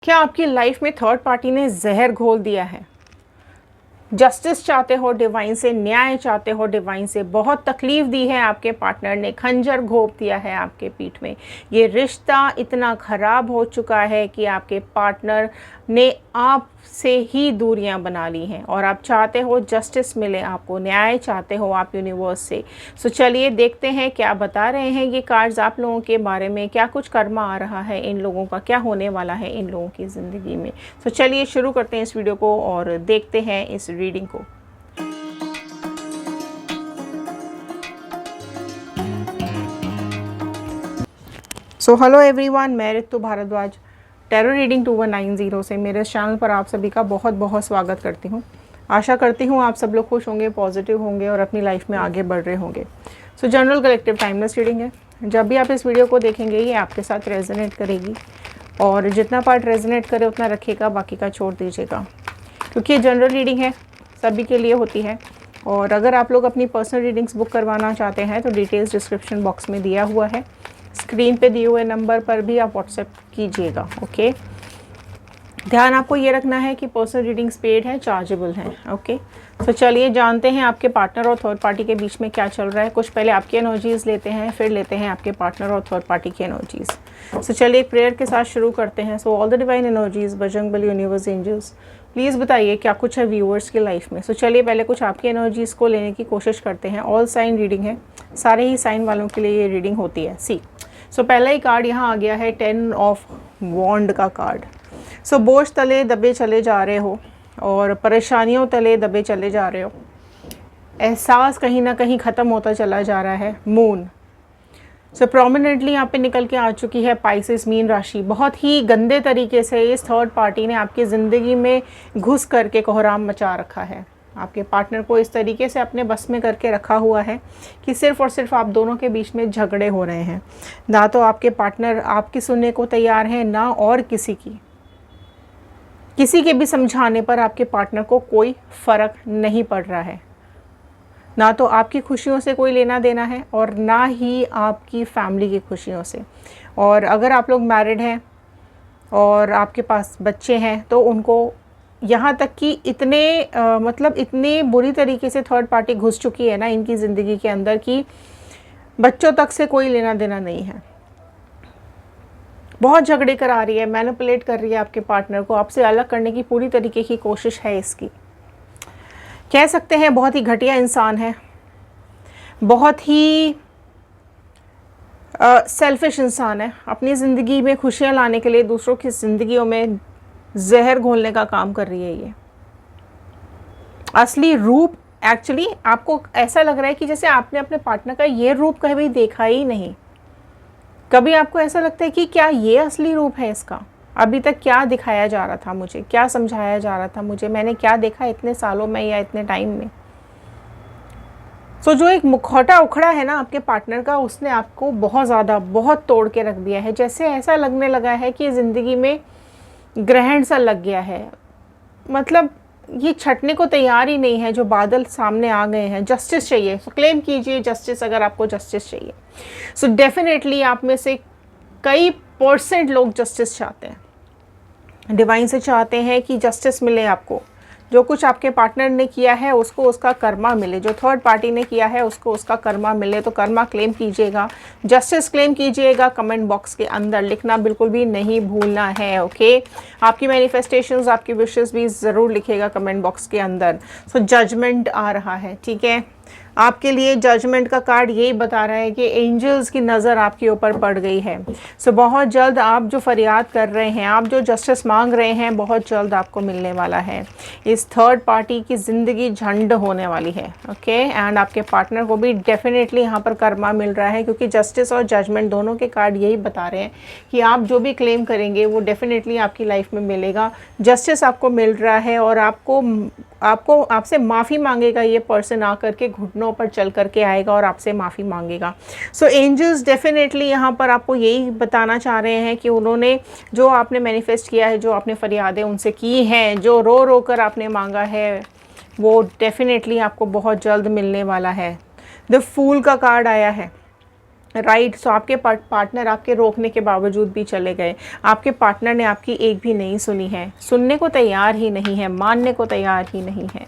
क्या आपकी लाइफ में थर्ड पार्टी ने जहर घोल दिया है? जस्टिस चाहते हो डिवाइन से, न्याय चाहते हो डिवाइन से, बहुत तकलीफ दी है आपके पार्टनर ने, खंजर घोंप दिया है आपके पीठ में, ये रिश्ता इतना ख़राब हो चुका है कि आपके पार्टनर ने आपसे ही दूरियां बना ली हैं और आप चाहते हो जस्टिस मिले, आपको न्याय चाहते हो आप यूनिवर्स से। सो चलिए देखते हैं क्या बता रहे हैं ये कार्ड्स आप लोगों के बारे में, क्या कुछ कर्मा आ रहा है इन लोगों का, क्या होने वाला है इन लोगों की ज़िंदगी में। सो चलिए शुरू करते हैं इस वीडियो को और देखते हैं इस रीडिंग को। सो हेलो एवरीवन, मैं ऋतु भारद्वाज टैरो रीडिंग 2190 से मेरे चैनल पर आप सभी का बहुत बहुत स्वागत करती हूँ। आशा करती हूँ आप सब लोग खुश होंगे, पॉजिटिव होंगे और अपनी लाइफ में आगे बढ़ रहे होंगे। सो जनरल कलेक्टिव टाइमलेस रीडिंग है। जब भी आप इस वीडियो को देखेंगे ये आपके साथ रेजोनेट करेगी और जितना पार्ट रेजोनेट करे उतना रखिएगा, बाकी का छोड़ दीजिएगा, क्योंकि ये जनरल रीडिंग है, सभी के लिए होती है। और अगर आप लोग अपनी पर्सनल रीडिंग्स बुक करवाना चाहते हैं तो डिटेल्स डिस्क्रिप्शन बॉक्स में दिया हुआ है, स्क्रीन पे दिए हुए नंबर पर भी आप व्हाट्सएप कीजिएगा। ओके, ध्यान आपको ये रखना है कि पर्सनल रीडिंग्स पेड है, चार्जेबल हैं। ओके, तो चलिए जानते हैं आपके पार्टनर और थर्ड पार्टी के बीच में क्या चल रहा है। कुछ पहले आपकी एनर्जीज लेते हैं, फिर लेते हैं आपके पार्टनर और थर्ड पार्टी की एनर्जीज। सो चलिए एक प्रेयर के साथ शुरू करते हैं। So all the divine energies, Bajrang Bali, universe, angels, please बताइए क्या कुछ है व्यूअर्स की लाइफ में। सो चलिए पहले कुछ आपकी एनर्जीज़ को लेने की कोशिश करते हैं। ऑल साइन रीडिंग है, सारे ही साइन वालों के लिए ये रीडिंग होती है। सी सो पहला ही कार्ड यहाँ आ गया है, 10 ऑफ वॉन्ड का कार्ड। सो बोझ तले दबे चले जा रहे हो और परेशानियों तले दबे चले जा रहे हो, एहसास कहीं ना कहीं ख़त्म होता चला जा रहा है। मून सो प्रोमिनेंटली यहाँ पे निकल के आ चुकी है पाइसेस, मीन राशि। बहुत ही गंदे तरीके से इस थर्ड पार्टी ने आपकी ज़िंदगी में घुस करके कोहराम मचा रखा है। आपके पार्टनर को इस तरीके से अपने बस में करके रखा हुआ है कि सिर्फ़ और सिर्फ आप दोनों के बीच में झगड़े हो रहे हैं। ना तो आपके पार्टनर आपकी सुनने को तैयार है, ना और किसी के भी समझाने पर आपके पार्टनर को कोई फ़र्क नहीं पड़ रहा है। ना तो आपकी खुशियों से कोई लेना देना है और ना ही आपकी फैमिली की खुशियों से। और अगर आप लोग मैरिड हैं और आपके पास बच्चे हैं तो उनको यहाँ तक कि इतने बुरी तरीके से थर्ड पार्टी घुस चुकी है ना इनकी ज़िंदगी के अंदर कि बच्चों तक से कोई लेना देना नहीं है। बहुत झगड़े करा रही है, मैनिपुलेट कर रही है आपके पार्टनर को, आपसे अलग करने की पूरी तरीके की कोशिश है इसकी। कह सकते हैं बहुत ही घटिया इंसान है, बहुत ही सेल्फिश इंसान है। अपनी ज़िंदगी में खुशियाँ लाने के लिए दूसरों की ज़िंदगियों में जहर घोलने का काम कर रही है ये। असली रूप एक्चुअली आपको ऐसा लग रहा है कि जैसे आपने अपने पार्टनर का ये रूप कभी देखा ही नहीं। कभी आपको ऐसा लगता है कि क्या ये असली रूप है इसका, अभी तक क्या दिखाया जा रहा था मुझे, क्या समझाया जा रहा था मुझे, मैंने क्या देखा इतने सालों में या इतने टाइम में। सो जो एक मुखौटा उखड़ा है ना आपके पार्टनर का, उसने आपको बहुत तोड़ के रख दिया है। जैसे ऐसा लगने लगा है कि ज़िंदगी में ग्रहण सा लग गया है, मतलब ये छटने को तैयार ही नहीं है। जो बादल सामने आ गए हैं, जस्टिस चाहिए। सो क्लेम कीजिए जस्टिस, अगर आपको जस्टिस चाहिए। सो डेफिनेटली आप में से कई % लोग जस्टिस चाहते हैं, डिवाइन से चाहते हैं कि जस्टिस मिले आपको। जो कुछ आपके पार्टनर ने किया है उसको उसका कर्मा मिले, जो थर्ड पार्टी ने किया है उसको उसका कर्मा मिले। तो कर्मा क्लेम कीजिएगा, जस्टिस क्लेम कीजिएगा। कमेंट बॉक्स के अंदर लिखना बिल्कुल भी नहीं भूलना है। ओके, आपकी मैनिफेस्टेशंस, आपकी विशेस भी ज़रूर लिखिएगा कमेंट बॉक्स के अंदर। सो जजमेंट आ रहा है, ठीक है। आपके लिए जजमेंट का कार्ड यही बता रहा है कि एंजल्स की नज़र आपके ऊपर पड़ गई है। सो बहुत जल्द आप जो फरियाद कर रहे हैं, आप जो जस्टिस मांग रहे हैं, बहुत जल्द आपको मिलने वाला है। इस थर्ड पार्टी की ज़िंदगी झंड होने वाली है। ओके, एंड आपके पार्टनर को भी डेफिनेटली यहाँ पर कर्मा मिल रहा है, क्योंकि जस्टिस और जजमेंट दोनों के कार्ड यही बता रहे हैं कि आप जो भी क्लेम करेंगे वो डेफिनेटली आपकी लाइफ में मिलेगा। जस्टिस आपको मिल रहा है और आपसे माफ़ी मांगेगा ये पर्सन, आकर के घुटनों पर चल करके आएगा और आपसे माफ़ी मांगेगा। सो एंजल्स डेफिनेटली यहाँ पर आपको यही बताना चाह रहे हैं कि उन्होंने जो आपने मैनिफेस्ट किया है, जो आपने फरियादें उनसे की हैं, जो रो रो कर आपने मांगा है, वो डेफिनेटली आपको बहुत जल्द मिलने वाला है। द फूल का कार्ड आया है। राइट। सो आपके पार्टनर आपके रोकने के बावजूद भी चले गए। आपके पार्टनर ने आपकी एक भी नहीं सुनी है, सुनने को तैयार ही नहीं है, मानने को तैयार ही नहीं है।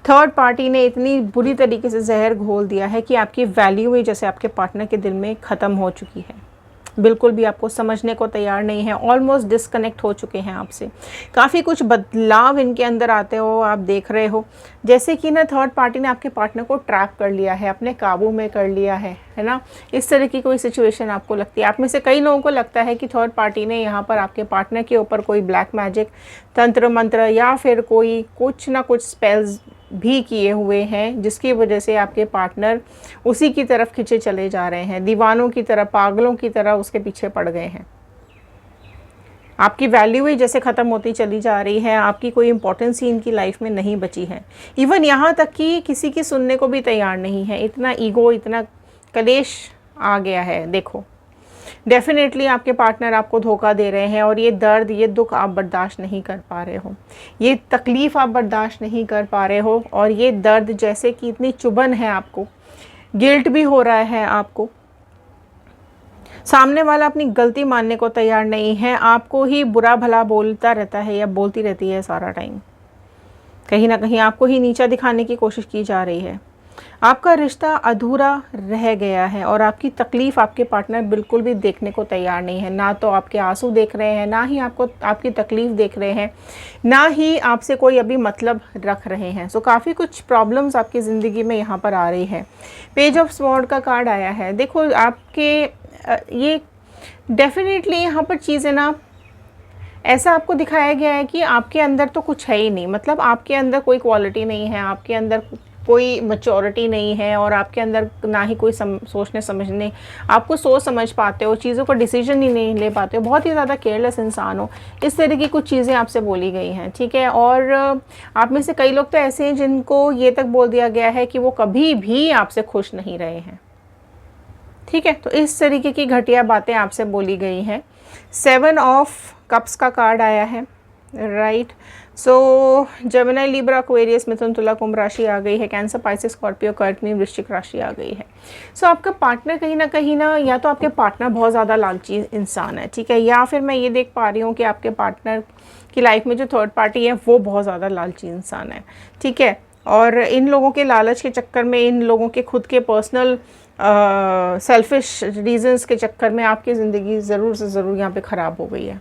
थर्ड पार्टी ने इतनी बुरी तरीके से जहर घोल दिया है कि आपकी वैल्यू ही जैसे आपके पार्टनर के दिल में ख़त्म हो चुकी है। बिल्कुल भी आपको समझने को तैयार नहीं है, ऑलमोस्ट डिस्कनेक्ट हो चुके हैं आपसे। काफ़ी कुछ बदलाव इनके अंदर आते हो आप देख रहे हो, जैसे कि ना थर्ड पार्टी ने आपके पार्टनर को ट्रैप कर लिया है, अपने काबू में कर लिया है ना। इस तरह की कोई सिचुएशन आपको लगती है। आप में से कई लोगों को लगता है कि थर्ड पार्टी ने यहाँ पर आपके पार्टनर के ऊपर कोई ब्लैक मैजिक, तंत्र मंत्र या फिर कोई कुछ ना कुछ स्पेल्स भी किए हुए हैं, जिसकी वजह से आपके पार्टनर उसी की तरफ खिंचे चले जा रहे हैं, दीवानों की तरह, पागलों की तरह उसके पीछे पड़ गए हैं। आपकी वैल्यू ही जैसे ख़त्म होती चली जा रही है, आपकी कोई इंपॉर्टेंस ही इनकी लाइफ में नहीं बची है। इवन यहाँ तक कि किसी की सुनने को भी तैयार नहीं है। इतना ईगो, इतना कलेश आ गया है। देखो, डेफिनेटली आपके पार्टनर आपको धोखा दे रहे हैं और ये दर्द, ये दुख आप बर्दाश्त नहीं कर पा रहे हो, ये तकलीफ़ आप बर्दाश्त नहीं कर पा रहे हो, और ये दर्द जैसे कि इतनी चुभन है आपको, गिल्ट भी हो रहा है आपको। सामने वाला अपनी गलती मानने को तैयार नहीं है, आपको ही बुरा भला बोलता रहता है या बोलती रहती है सारा टाइम। कहीं ना कहीं आपको ही नीचा दिखाने की कोशिश की जा रही है। आपका रिश्ता अधूरा रह गया है और आपकी तकलीफ़ आपके पार्टनर बिल्कुल भी देखने को तैयार नहीं है। ना तो आपके आंसू देख रहे हैं, ना ही आपको आपकी तकलीफ़ देख रहे हैं, ना ही आपसे कोई अभी मतलब रख रहे हैं। सो काफ़ी कुछ प्रॉब्लम्स आपकी ज़िंदगी में यहाँ पर आ रही है। पेज ऑफ स्वॉर्ड का कार्ड आया है। देखो, आपके ये डेफिनेटली यहाँ पर चीज़ें ना, ऐसा आपको दिखाया गया है कि आपके अंदर तो कुछ है ही नहीं, मतलब आपके अंदर कोई क्वालिटी नहीं है, आपके अंदर कोई मैच्योरिटी नहीं है, और आपके अंदर ना ही कोई सोचने समझने, आपको सोच समझ पाते हो, चीज़ों को डिसीजन ही नहीं ले पाते हो, बहुत ही ज़्यादा केयरलेस इंसान हो। इस तरह की कुछ चीज़ें आपसे बोली गई हैं, ठीक है। और आप में से कई लोग तो ऐसे हैं जिनको ये तक बोल दिया गया है कि वो कभी भी आपसे खुश नहीं रहे हैं, ठीक है। तो इस तरीके की घटिया बातें आपसे बोली गई हैं। 7 ऑफ कप्स का कार्ड आया है, राइट। सो जेमिनी, लिब्रा, एक्वेरियस, मिथुन, तुला, कुंभ राशि आ गई है। कैंसर, पाइसेस, स्कॉर्पियो, कर्कनी, वृश्चिक राशि आ गई है। सो आपका पार्टनर कहीं ना या तो आपके पार्टनर बहुत ज़्यादा लालची इंसान है, ठीक है, या फिर मैं ये देख पा रही हूँ कि आपके पार्टनर की लाइफ में जो थर्ड पार्टी है वो बहुत ज़्यादा लालची इंसान है, ठीक है। और इन लोगों के लालच के चक्कर में, इन लोगों के खुद के पर्सनल सेल्फिश रीजंस के चक्कर में आपकी ज़िंदगी ज़रूर से ज़रूर यहाँ पे ख़राब हो गई है।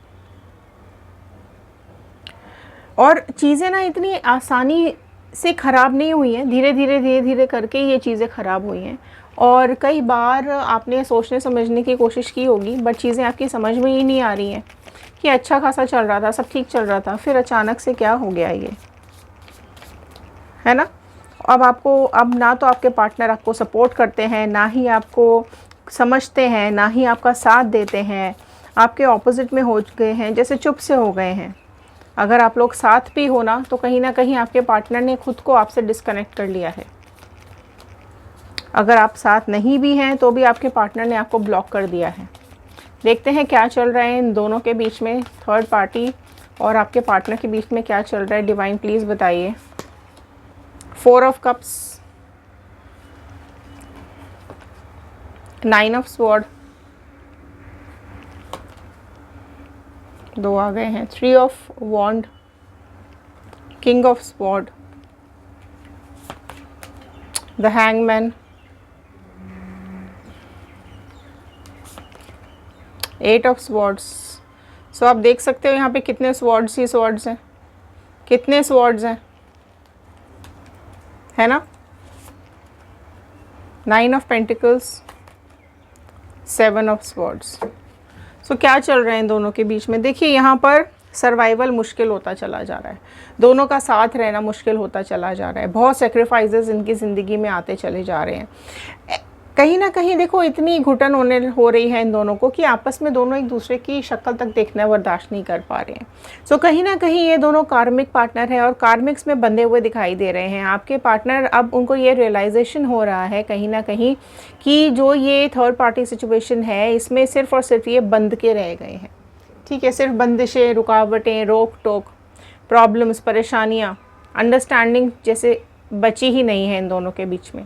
और चीज़ें ना इतनी आसानी से ख़राब नहीं हुई हैं, धीरे धीरे करके ये चीज़ें ख़राब हुई हैं। और कई बार आपने सोचने समझने की कोशिश की होगी, बट चीज़ें आपकी समझ में ही नहीं आ रही हैं कि अच्छा खासा चल रहा था, सब ठीक चल रहा था, फिर अचानक से क्या हो गया ये, है ना। अब ना तो आपके पार्टनर आपको सपोर्ट करते हैं, ना ही आपको समझते हैं, ना ही आपका साथ देते हैं, आपके ऑपोजिट में हो गए हैं, जैसे चुप से हो गए हैं। अगर आप लोग साथ भी हो ना, तो कहीं ना कहीं आपके पार्टनर ने खुद को आपसे डिस्कनेक्ट कर लिया है। अगर आप साथ नहीं भी हैं तो भी आपके पार्टनर ने आपको ब्लॉक कर दिया है। देखते हैं क्या चल रहा है इन दोनों के बीच में, थर्ड पार्टी और आपके पार्टनर के बीच में क्या चल रहा है। डिवाइन प्लीज़ बताइए। 4 ऑफ कप्स, 9 ऑफ स्वॉर्ड, 2 आ गए हैं, 3 of wand, king of sword, the hangman, 8 of swords. So आप देख सकते हो यहाँ पे कितने स्वॉर्ड्स ही स्वॉर्ड्स हैं, कितने स्वॉर्ड्स हैं, है ना। 9 ऑफ पेंटिकल्स, 7 ऑफ स्वॉर्ड्स। सो क्या चल रहा है इन दोनों के बीच में। देखिए, यहाँ पर सर्वाइवल मुश्किल होता चला जा रहा है, दोनों का साथ रहना मुश्किल होता चला जा रहा है, बहुत सेक्रीफाइसेस इनकी ज़िंदगी में आते चले जा रहे हैं। कहीं ना कहीं देखो, इतनी घुटन हो रही है इन दोनों को कि आपस में दोनों एक दूसरे की शक्ल तक देखना बर्दाश्त नहीं कर पा रहे हैं। सो कहीं ना कहीं ये दोनों कार्मिक पार्टनर हैं और कार्मिक्स में बंधे हुए दिखाई दे रहे हैं। आपके पार्टनर, अब उनको ये रियलाइजेशन हो रहा है कहीं ना कहीं कि जो ये थर्ड पार्टी सिचुएशन है, इसमें सिर्फ और सिर्फ ये बंध के रह गए हैं, ठीक है। सिर्फ बंदिशें, रुकावटें, रोक टोक, प्रॉब्लम्स, परेशानियाँ, अंडरस्टैंडिंग जैसे बची ही नहीं है इन दोनों के बीच में।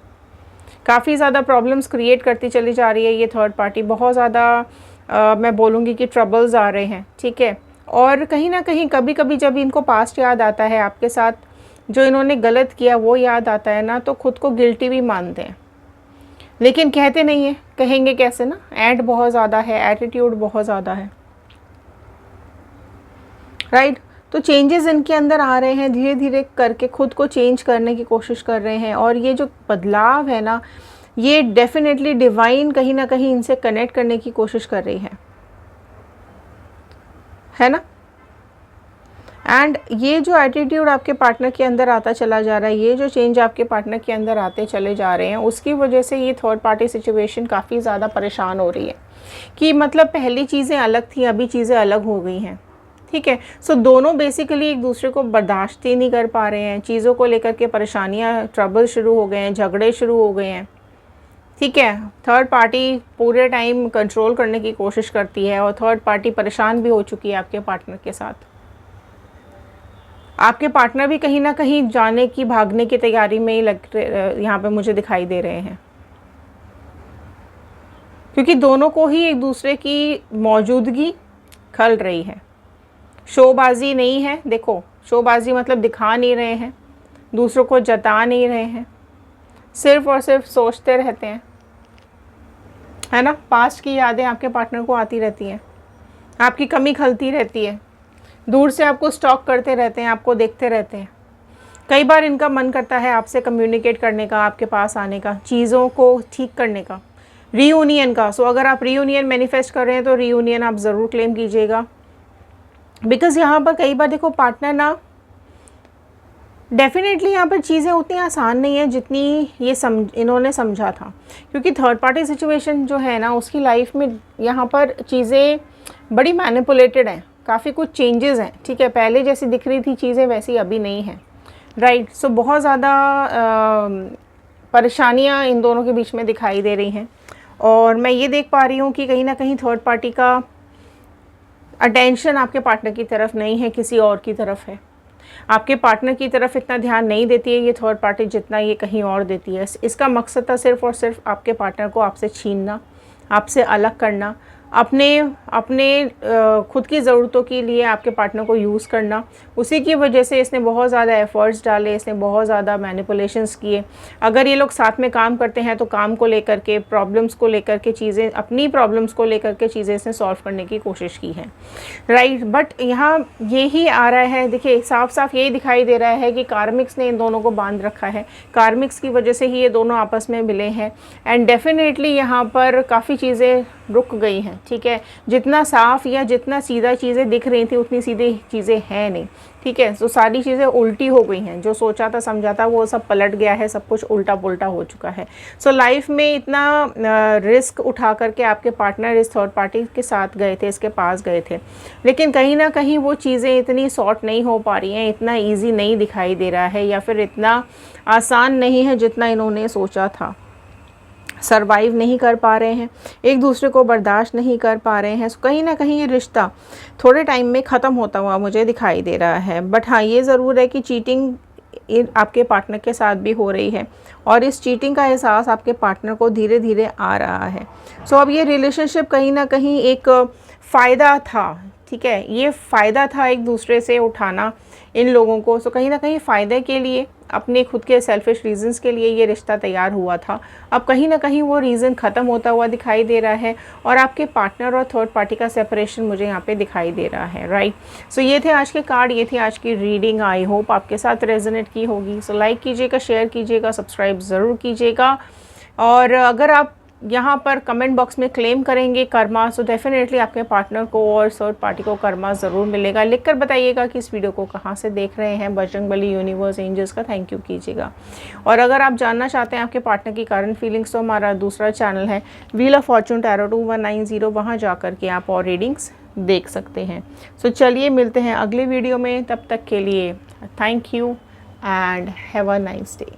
काफ़ी ज़्यादा प्रॉब्लम्स क्रिएट करती चली जा रही है ये थर्ड पार्टी। बहुत ज़्यादा मैं बोलूँगी कि ट्रबल्स आ रहे हैं, ठीक है। और कहीं ना कहीं कभी कभी जब इनको पास्ट याद आता है, आपके साथ जो इन्होंने गलत किया वो याद आता है ना, तो खुद को गिल्टी भी मानते हैं, लेकिन कहते नहीं है। कहेंगे कैसे ना, एड बहुत ज़्यादा है, एटीट्यूड बहुत ज़्यादा है, राइट। तो चेंजेस इनके अंदर आ रहे हैं, धीरे धीरे करके खुद को चेंज करने की कोशिश कर रहे हैं। और ये जो बदलाव है ना, ये डेफिनेटली डिवाइन कहीं ना कहीं इनसे कनेक्ट करने की कोशिश कर रही है ना। एंड ये जो एटीट्यूड आपके पार्टनर के अंदर आता चला जा रहा है, ये जो चेंज आपके पार्टनर के अंदर आते चले जा रहे हैं, उसकी वजह से ये थर्ड पार्टी सिचुएशन काफ़ी ज़्यादा परेशान हो रही है कि मतलब पहली चीज़ें अलग थी, अभी चीज़ें अलग हो गई हैं, ठीक है। सो दोनों बेसिकली एक दूसरे को बर्दाश्त ही नहीं कर पा रहे हैं, चीज़ों को लेकर के परेशानियाँ, ट्रबल शुरू हो गए हैं, झगड़े शुरू हो गए हैं, ठीक है। थर्ड पार्टी पूरे टाइम कंट्रोल करने की कोशिश करती है और थर्ड पार्टी परेशान भी हो चुकी है आपके पार्टनर के साथ। आपके पार्टनर भी कहीं ना कहीं जाने की, भागने की तैयारी में ही यहाँ पे मुझे दिखाई दे रहे हैं, क्योंकि दोनों को ही एक दूसरे की मौजूदगी खल रही है। शोबाजी नहीं है, देखो शोबाजी मतलब दिखा नहीं रहे हैं, दूसरों को जता नहीं रहे हैं, सिर्फ और सिर्फ सोचते रहते हैं, है ना। पास्ट की यादें आपके पार्टनर को आती रहती हैं, आपकी कमी खलती रहती है, दूर से आपको स्टॉक करते रहते हैं, आपको देखते रहते हैं। कई बार इनका मन करता है आपसे कम्युनिकेट करने का, आपके पास आने का, चीज़ों को ठीक करने का, रीयूनियन का। सो अगर आप रीयूनियन मैनिफेस्ट कर रहे हैं तो रीयूनियन आप ज़रूर क्लेम कीजिएगा, बिकॉज़ यहाँ पर कई बार देखो पार्टनर ना, डेफिनेटली यहाँ पर चीज़ें उतनी आसान नहीं है जितनी ये इन्होंने समझा था, क्योंकि थर्ड पार्टी सिचुएशन जो है ना, उसकी लाइफ में यहाँ पर चीज़ें बड़ी मैनिपुलेटेड हैं, काफ़ी कुछ चेंजेस हैं, ठीक है। पहले जैसी दिख रही थी चीज़ें वैसी अभी नहीं हैं, राइट। सो बहुत ज़्यादा परेशानियाँ इन दोनों के बीच में दिखाई दे रही हैं। और मैं ये देख पा रही हूँ कि कहीं ना कहीं थर्ड पार्टी का अटेंशन आपके पार्टनर की तरफ नहीं है, किसी और की तरफ है। आपके पार्टनर की तरफ इतना ध्यान नहीं देती है ये थर्ड पार्टी जितना ये कहीं और देती है। इसका मकसद था सिर्फ़ और सिर्फ आपके पार्टनर को आपसे छीनना, आपसे अलग करना, अपने खुद की ज़रूरतों के लिए आपके पार्टनर को यूज़ करना। उसी की वजह से इसने बहुत ज़्यादा एफ़र्ट्स डाले, इसने बहुत ज़्यादा मैनिपुलेशंस किए। अगर ये लोग साथ में काम करते हैं तो काम को लेकर के, प्रॉब्लम्स को लेकर के चीज़ें, अपनी प्रॉब्लम्स को लेकर के चीज़ें इसने सॉल्व करने की कोशिश की है, राइट। बट यहाँ यही आ रहा है, देखिए साफ साफ यही दिखाई दे रहा है कि कार्मिक्स ने इन दोनों को बांध रखा है, कार्मिक्स की वजह से ही ये दोनों आपस में मिले हैं। एंड डेफिनेटली यहाँ पर काफ़ी चीज़ें रुक गई हैं, ठीक है। जितना साफ या जितना सीधा चीज़ें दिख रही थी उतनी सीधी चीज़ें हैं नहीं, ठीक है। तो सारी चीज़ें उल्टी हो गई हैं, जो सोचा था समझा था वो सब पलट गया है, सब कुछ उल्टा पुल्टा हो चुका है। सो लाइफ में इतना रिस्क उठा करके आपके पार्टनर इस थर्ड पार्टी के साथ गए थे, इसके पास गए थे, लेकिन कहीं ना कहीं वो चीज़ें इतनी सॉर्ट नहीं हो पा रही हैं, इतना ईजी नहीं दिखाई दे रहा है, या फिर इतना आसान नहीं है जितना इन्होंने सोचा था। सरवाइव नहीं कर पा रहे हैं, एक दूसरे को बर्दाश्त नहीं कर पा रहे हैं। कहीं ना कहीं ये रिश्ता थोड़े टाइम में ख़त्म होता हुआ मुझे दिखाई दे रहा है। बट हाँ, ये ज़रूर है कि चीटिंग आपके पार्टनर के साथ भी हो रही है और इस चीटिंग का एहसास आपके पार्टनर को धीरे धीरे आ रहा है। सो अब ये रिलेशनशिप कहीं ना कहीं एक फ़ायदा था, ठीक है, ये फ़ायदा था एक दूसरे से उठाना इन लोगों को। सो कहीं ना कहीं फ़ायदे के लिए, अपने खुद के सेल्फिश रीजंस के लिए ये रिश्ता तैयार हुआ था। अब कहीं ना कहीं वो रीज़न ख़त्म होता हुआ दिखाई दे रहा है और आपके पार्टनर और थर्ड पार्टी का सेपरेशन मुझे यहाँ पे दिखाई दे रहा है, राइट। सो ये थे आज के कार्ड, ये थी आज की रीडिंग। आई होप आपके साथ रेजोनेट की होगी। सो लाइक कीजिएगा, शेयर कीजिएगा, सब्सक्राइब ज़रूर कीजिएगा। और अगर आप यहाँ पर कमेंट बॉक्स में क्लेम करेंगे कर्मा, सो डेफिनेटली आपके पार्टनर को और थर्ड पार्टी को कर्मा ज़रूर मिलेगा। लिखकर बताइएगा कि इस वीडियो को कहाँ से देख रहे हैं। बजरंगबली, यूनिवर्स, एंजल्स का थैंक यू कीजिएगा। और अगर आप जानना चाहते हैं आपके पार्टनर की करंट फीलिंग्स, तो हमारा दूसरा चैनल है व्हील ऑफ फॉर्चून टैरो 2190, वहाँ जा कर के आप और रीडिंग्स देख सकते हैं। सो चलिए मिलते हैं अगले वीडियो में, तब तक के लिए thank you and have a nice day.